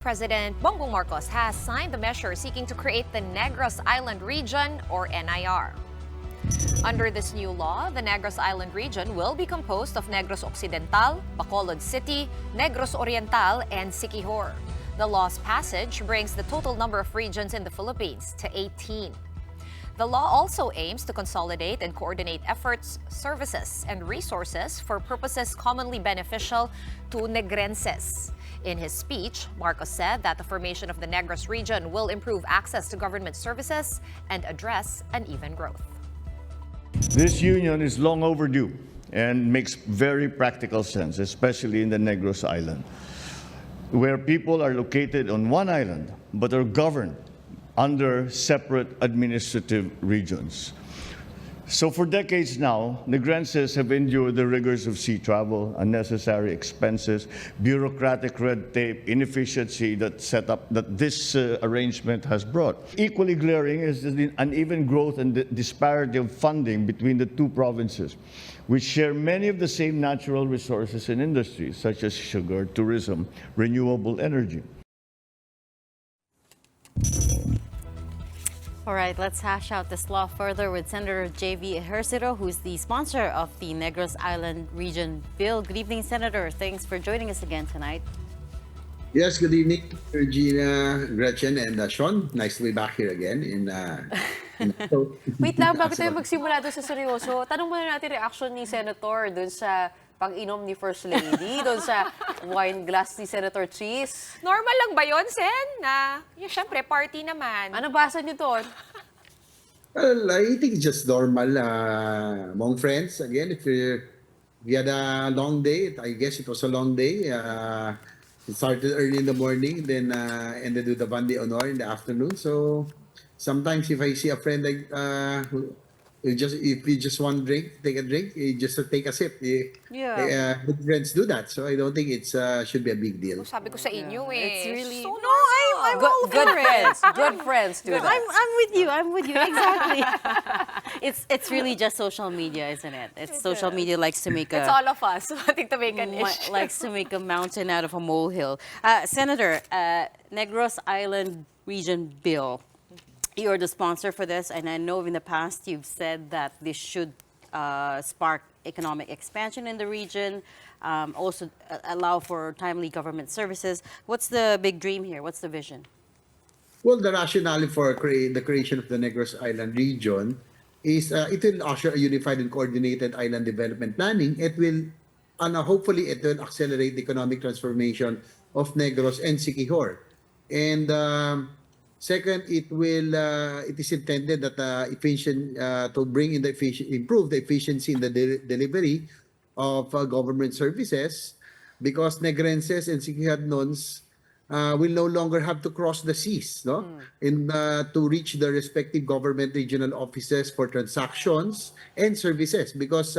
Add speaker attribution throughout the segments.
Speaker 1: President Bongbong Marcos has signed the measure seeking to create the Negros Island Region, or NIR. Under this new law, the Negros Island Region will be composed of Negros Occidental, Bacolod City, Negros Oriental, and Siquijor. The law's passage brings the total number of regions in the Philippines to 18. The law also aims to consolidate and coordinate efforts, services, and resources for purposes commonly beneficial to Negrenses. In his speech, Marcos said that the formation of the Negros region will improve access to government services and address uneven growth.
Speaker 2: This union is long overdue and makes very practical sense, especially in the Negros Island, where people are located on one island but are governed under separate administrative regions. So for decades now, Negrenses have endured the rigors of sea travel, unnecessary expenses, bureaucratic red tape, inefficiency that this arrangement has brought. Equally glaring is the uneven growth and the disparity of funding between the two provinces, which share many of the same natural resources and industries, such as sugar, tourism, renewable energy.
Speaker 3: All right, let's hash out this law further with Senator J.V. Ejercito, who's the sponsor of the Negros Island Region bill. Good evening, Senator. Thanks for joining us again tonight.
Speaker 4: Yes, good evening, Regina, Gretchen, and Sean. Nice to be back here again.
Speaker 5: Wait lang, bago tayo magsimula doon sa seryoso, tanong muna natin reaction ni Senator doon sa pag-inom ni First Lady, doon sa wine glass ni Senator Cheese.
Speaker 1: Normal lang ba yun, Sen? Siyempre, party naman.
Speaker 5: Ano basa niyo doon?
Speaker 4: Well, I think it's just normal among friends. Again, if we had a long day, I guess it was a long day. It started early in the morning, then ended with the Bandi Honor in the afternoon. So sometimes if I see a friend like if you just want drink, take a drink, you just take a sip. Good friends do that, so I don't think it's should be a big deal.
Speaker 1: Sabi ko sa inyo
Speaker 3: It's really
Speaker 1: so
Speaker 3: no, I'm all
Speaker 5: Good
Speaker 3: for it.
Speaker 5: friends. Good friends do
Speaker 3: No,
Speaker 5: that.
Speaker 3: I'm with you. I'm with you. Exactly. it's really just social media, isn't it? It's social media likes to make
Speaker 1: It's all of us wanting to make an issue.
Speaker 3: likes to make a mountain out of a molehill. Senator, Negros Island Region bill. You're the sponsor for this, and I know in the past you've said that this should spark economic expansion in the region, also allow for timely government services. What's the big dream here? What's the vision?
Speaker 4: Well, the rationale for the creation of the Negros Island region is it will usher a unified and coordinated island development planning. It will, and hopefully, it will accelerate the economic transformation of Negros and Siquijor. And second, it is intended that to bring in improve the efficiency in the delivery of government services, because Negrenses and Siquijornons will no longer have to cross the seas, to reach the respective government regional offices for transactions and services. Because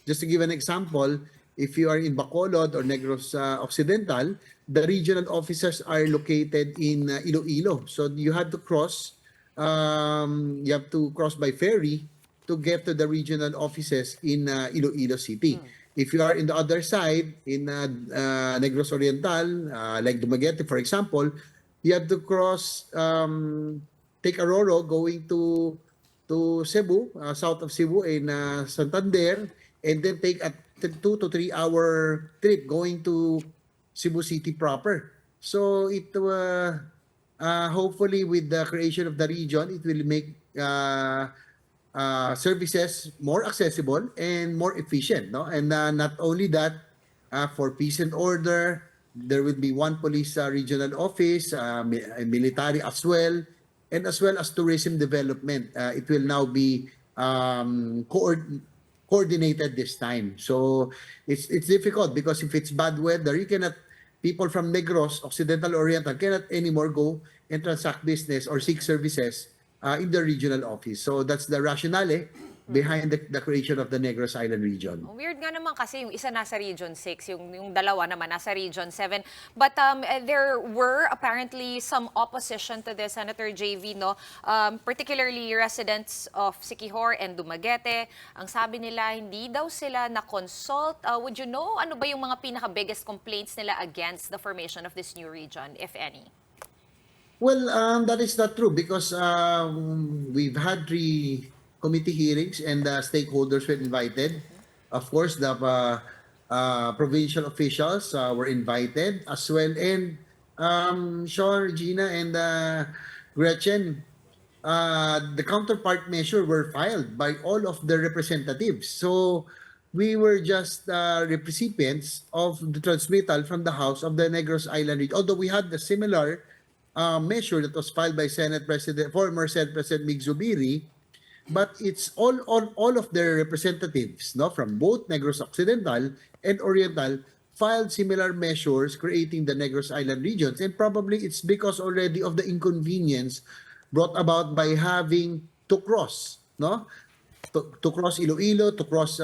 Speaker 4: just to give an example, if you are in Bacolod or Negros Occidental, the regional offices are located in Iloilo. So you have to cross by ferry to get to the regional offices in Iloilo City. If you are in the other side, in Negros Oriental, like Dumaguete, for example, you have to cross, take a Roro going to Cebu, south of Cebu in Santander, and then take a 2 to 3 hour trip going to Cebu City proper. So it hopefully with the creation of the region, it will make services more accessible and more efficient. And not only that, for peace and order, there will be one police regional office, military as well, and as well as tourism development. It will now be coordinated this time. So it's difficult because if it's bad weather, people from Negros, Occidental, Oriental cannot anymore go and transact business or seek services in the regional office. So that's the rationale behind the creation of the Negros Island region.
Speaker 1: Weird nga naman kasi yung isa nasa Region 6, yung dalawa naman nasa Region 7. But there were apparently some opposition to this, Senator JV, no? Particularly residents of Siquijor and Dumaguete. Ang sabi nila, hindi daw sila na-consult. Would you know, ano ba yung mga pinaka-biggest complaints nila against the formation of this new region, if any?
Speaker 4: Well, that is not true because we've had 3 committee hearings and the stakeholders were invited. Of course, the provincial officials were invited as well. And Sean, Regina, and Gretchen, the counterpart measure were filed by all of the representatives. So we were just recipients of the transmittal from the House of the Negros Island region. Although we had the similar measure that was filed by former Senate President Mig Zubiri, but it's all of their representatives, no, from both Negros Occidental and Oriental filed similar measures creating the Negros Island regions, and probably it's because already of the inconvenience brought about by having to cross, no, to cross Iloilo, to cross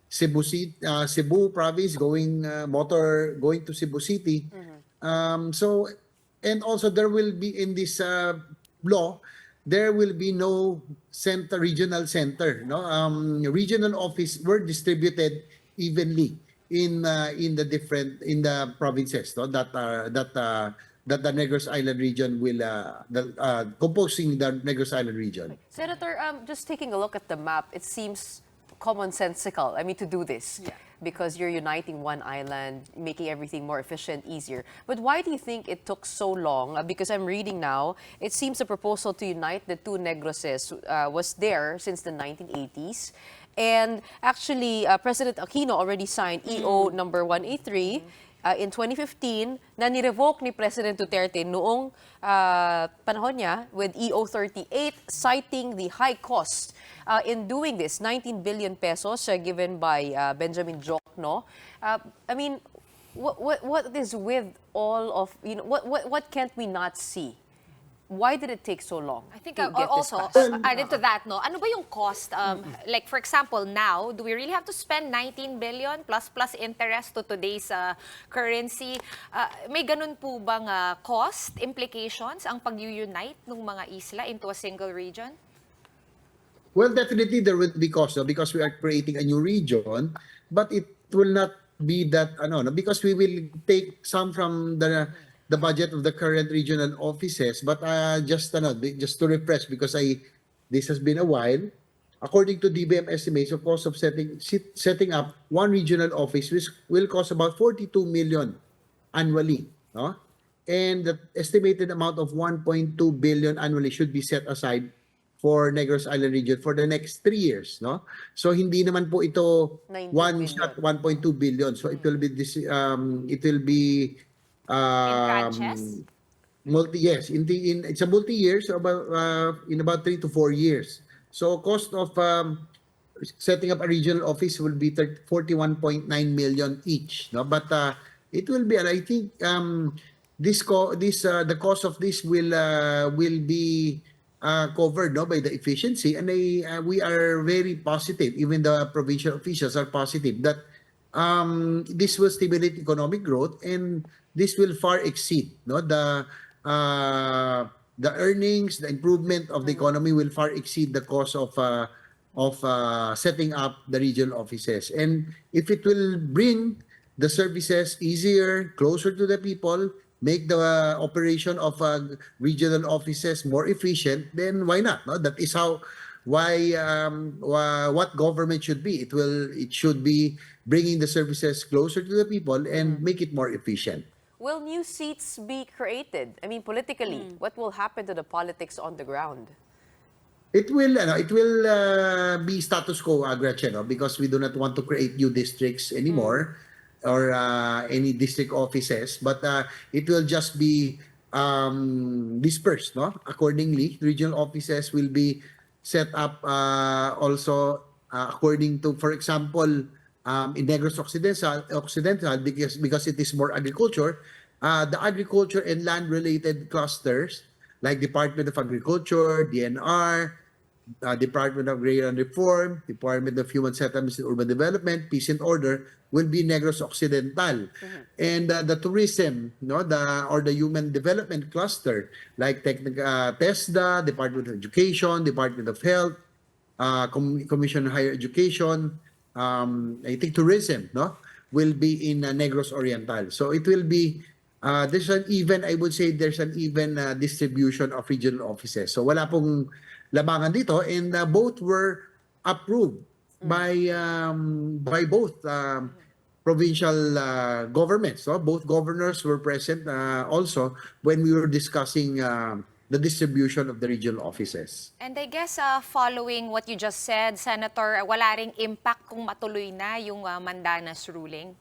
Speaker 4: Cebu province, going to Cebu City. So, and also there will be in this law, there will be no regional center. No, regional office were distributed evenly in the provinces. No, that the Negros Island region will composing the Negros Island region.
Speaker 5: Senator, just taking a look at the map, it seems commonsensical, I mean, to do this.
Speaker 1: Yeah.
Speaker 5: Because you're uniting one island, making everything more efficient, easier. But why do you think it took so long? Because I'm reading now, it seems the proposal to unite the 2 Negroses was there since the 1980s. And actually, President Aquino already signed EO number 183 in 2015 na nirevoke ni President Duterte noong panahon niya with EO 38, citing the high cost in doing this, 19 billion pesos given by Benjamin Jokno. I mean, what is with all of, what can't we not see? Why did it take so long?
Speaker 1: I think
Speaker 5: to get this
Speaker 1: also,
Speaker 5: passed?
Speaker 1: added to that, no, ano ba yung cost? Like, for example, now, do we really have to spend 19 billion plus interest to today's currency? May ganun po bang cost implications ang pag-unite ng mga isla into a single region?
Speaker 4: Well, definitely there will be cost, no, because we are creating a new region, but it will not be that because we will take some from the budget of the current regional offices. But just to refresh, because this has been a while. According to DBM estimates, the cost of setting up one regional office will cost about 42 million annually, no? And the estimated amount of 1.2 billion annually should be set aside for Negros Island region for the next 3 years, no? So hindi naman po ito
Speaker 5: 19
Speaker 4: one
Speaker 5: billion.
Speaker 4: shot 1.2 billion. So it will be
Speaker 1: tranches?
Speaker 4: It's a multi-year, so in about 3 to 4 years. So cost of setting up a regional office will be 41.9 million each, no? But it will be, and I think the cost of this will be covered, no, by the efficiency, and we are very positive. Even the provincial officials are positive that this will stimulate economic growth, and this will far exceed, no, the earnings, the improvement of the economy will far exceed the cost of setting up the regional offices. And if it will bring the services easier, closer to the people, make the operation of regional offices more efficient, then why not? No? That is what government should be. It should be bringing the services closer to the people and make it more efficient.
Speaker 5: Will new seats be created? I mean, politically, what will happen to the politics on the ground?
Speaker 4: It will be status quo, Gretchen, no? Because we do not want to create new districts anymore. Or any district offices, but it will just be dispersed, no? Accordingly, regional offices will be set up also according to, for example, in Negros Occidental, because it is more agriculture, the agriculture and land-related clusters like Department of Agriculture, DNR, Department of Agrarian Reform, Department of Human Settlements and Urban Development, Peace and Order will be Negros Occidental. And the tourism, no, the human development cluster like TESDA, Department of Education, Department of Health, Commission on Higher Education, I think tourism, no, will be in Negros Oriental. So it will be there's an even, I would say there's an even distribution of regional offices. So wala pong labangan dito, and both were approved by both provincial governments. So both governors were present also when we were discussing the distribution of the regional offices.
Speaker 1: And I guess following what you just said, Senator, wala ring impact kung matuloy na yung Mandanas ruling?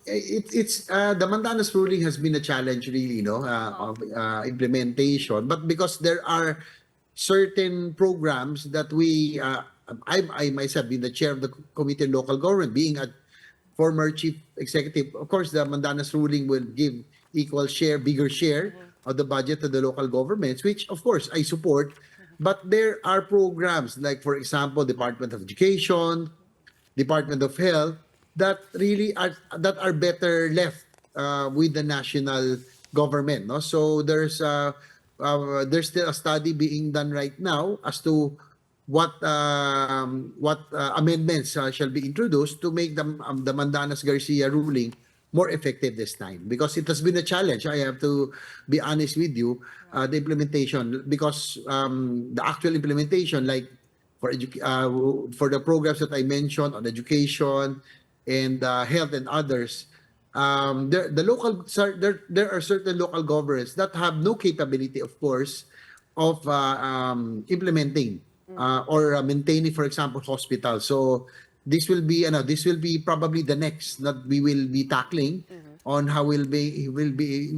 Speaker 4: It's the Mandanas ruling has been a challenge, really, no, of implementation. But because there are certain programs that we, I myself, being the chair of the Committee on Local Government, being a former chief executive, of course, the Mandanas ruling will give equal share, bigger share of the budget to the local governments, which, of course, I support. But there are programs like, for example, Department of Education, Department of Health, that really are better left with the national government, no? So there's still a study being done right now as to what amendments shall be introduced to make the Mandanas Garcia ruling more effective this time, because it has been a challenge. I have to be honest with you, the implementation, because the actual implementation, like for the programs that I mentioned on education and health and others, there are certain local governments that have no capability, of course, of implementing or maintaining, for example, hospitals. So this will be probably the next that we will be tackling on how we will be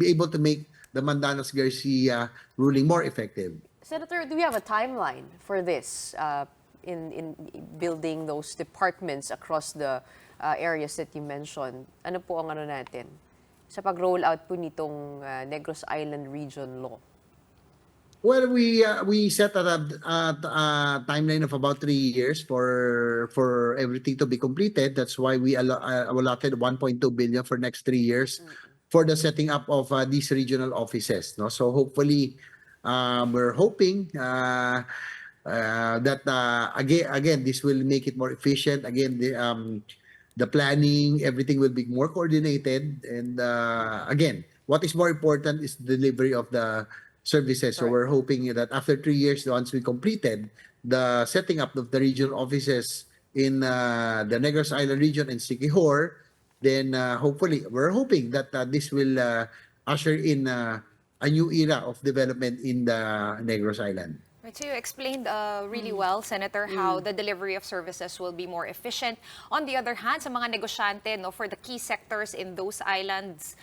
Speaker 4: able to make the Mandanas Garcia ruling more effective.
Speaker 5: Senator, do we have a timeline for this in building those departments across the areas that you mentioned? Ano po ang natin sa pag-roll out po nitong Negros Island Region law?
Speaker 4: Well, we set a timeline of about 3 years for everything to be completed. That's why we allotted 1.2 billion for next 3 years for the setting up of these regional offices. No, so hopefully, we're hoping that again this will make it more efficient. Again, the planning, everything will be more coordinated, and again, what is more important is the delivery of the services. So we're hoping that after 3 years, once we completed the setting up of the regional offices in the Negros Island region and Siquijor, then hopefully we're hoping that this will usher in a new era of development in the Negros Island.
Speaker 1: Right, so you explained really well, Senator, how the delivery of services will be more efficient. On the other hand, sa mga negosyante, no, for the key sectors in those islands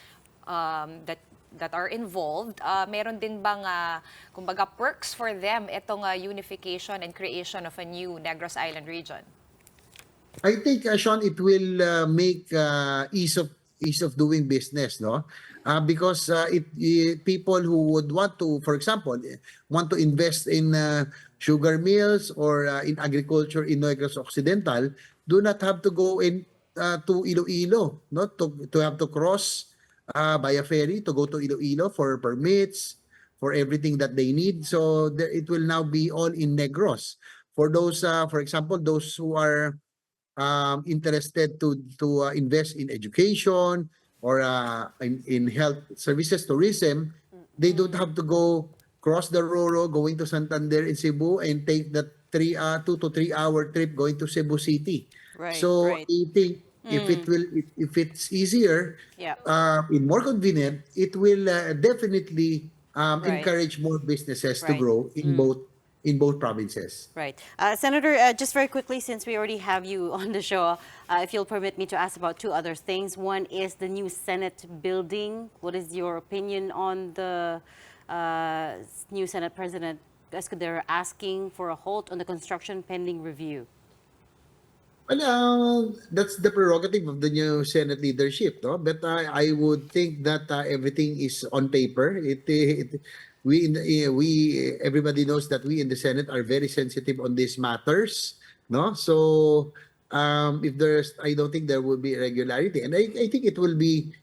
Speaker 1: that are involved, meron din bang kumbaga perks for them itong unification and creation of a new Negros Island region?
Speaker 4: I think, Sean, it will make ease of doing business, no? Because people who would want to, for example, want to invest in sugar mills or in agriculture in Negros Occidental, do not have to go in to Iloilo, no? To have to cross by a ferry to go to Iloilo for permits, for everything that they need. So it will now be all in Negros. For those, for example, those who are interested to invest in education or in health services, tourism, they don't have to go cross the Roro going to Santander in Cebu and take that 2 to 3 hour trip going to Cebu City.
Speaker 3: Right,
Speaker 4: So
Speaker 3: right.
Speaker 4: I think if it's easier,
Speaker 3: Yeah.
Speaker 4: and more convenient, it will definitely
Speaker 3: Right.
Speaker 4: encourage more businesses to
Speaker 3: Right.
Speaker 4: grow in both provinces.
Speaker 3: Right. Senator, just very quickly, since we already have you on the show, if you'll permit me to ask about two other things. One is the new Senate building. What is your opinion on the new Senate President Escudero asking for a halt on the construction pending review?
Speaker 4: Well, that's the prerogative of the new Senate leadership, no? But I would think that everything is on paper. everybody knows that we in the Senate are very sensitive on these matters, no? So if I don't think there will be irregularity, and I think it will be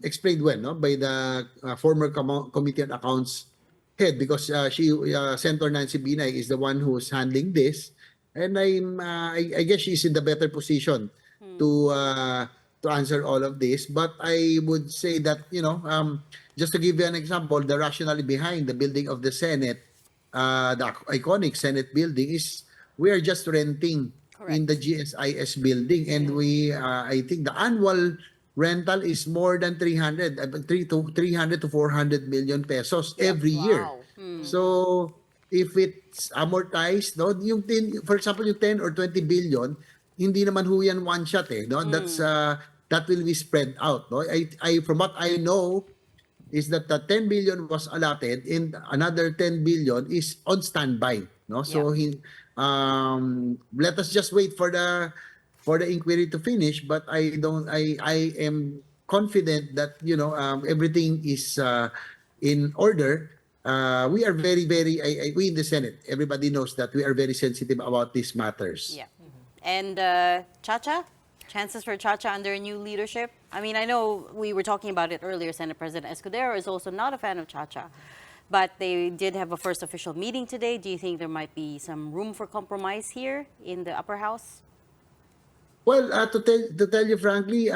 Speaker 4: explained well, no, by the former Committee on Accounts head, because Senator Nancy Binay is the one who's handling this, and I guess she's in the better position to uh, to answer all of this. But I would say that, just to give you an example, the rationale behind the building of the Senate, the iconic Senate building, is we are just renting in the GSIS building, and I think the annual rental is more than 300 to 400 million pesos every year.
Speaker 5: Wow.
Speaker 4: So if it's amortized, no, for example, yung 10 or 20 billion, hindi naman ho yan one shot, no? That will be spread out, no? I from what I know is that the 10 billion was allotted and another 10 billion is on standby, no? So let us just wait for the inquiry to finish, but I am confident that everything is in order. We are very we in the Senate, everybody knows that we are very sensitive about these matters.
Speaker 3: Yeah. And Chacha? Chances for Chacha under new leadership? I mean, I know we were talking about it earlier. Senate President Escudero is also not a fan of Chacha. But they did have a first official meeting today. Do you think there might be some room for compromise here in the upper house?
Speaker 4: Well, to tell you frankly,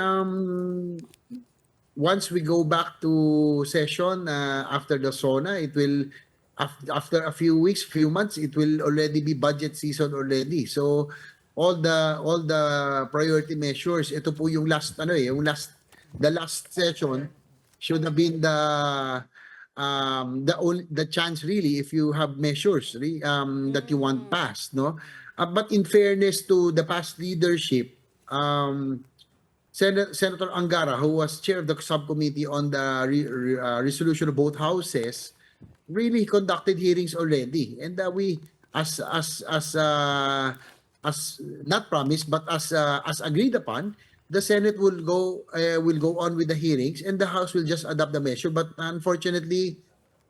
Speaker 4: once we go back to session after the SONA, it will after a few weeks, few months, it will already be budget season already. So all the priority measures, ito po yung the last session should have been the chance really, if you have measures that you want passed, no. But in fairness to the past leadership, Senator Angara, who was chair of the subcommittee on the resolution of both houses, really conducted hearings already, and we as not promised, but as agreed upon, the Senate will go on with the hearings, and the House will just adopt the measure. But unfortunately,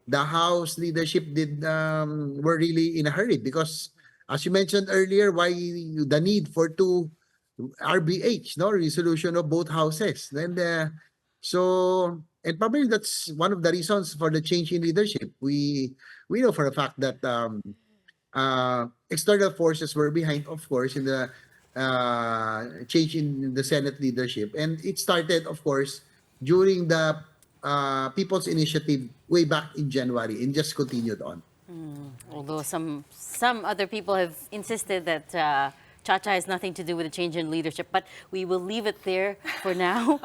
Speaker 4: the House leadership were really in a hurry because, as you mentioned earlier, why the need for two RBH, no, resolution of both houses. Then and probably that's one of the reasons for the change in leadership. We know for a fact that external forces were behind, of course, in the change in the Senate leadership, and it started, of course, during the People's Initiative way back in January, and just continued on.
Speaker 3: Although some other people have insisted that Chacha has nothing to do with the change in leadership, but we will leave it there for now.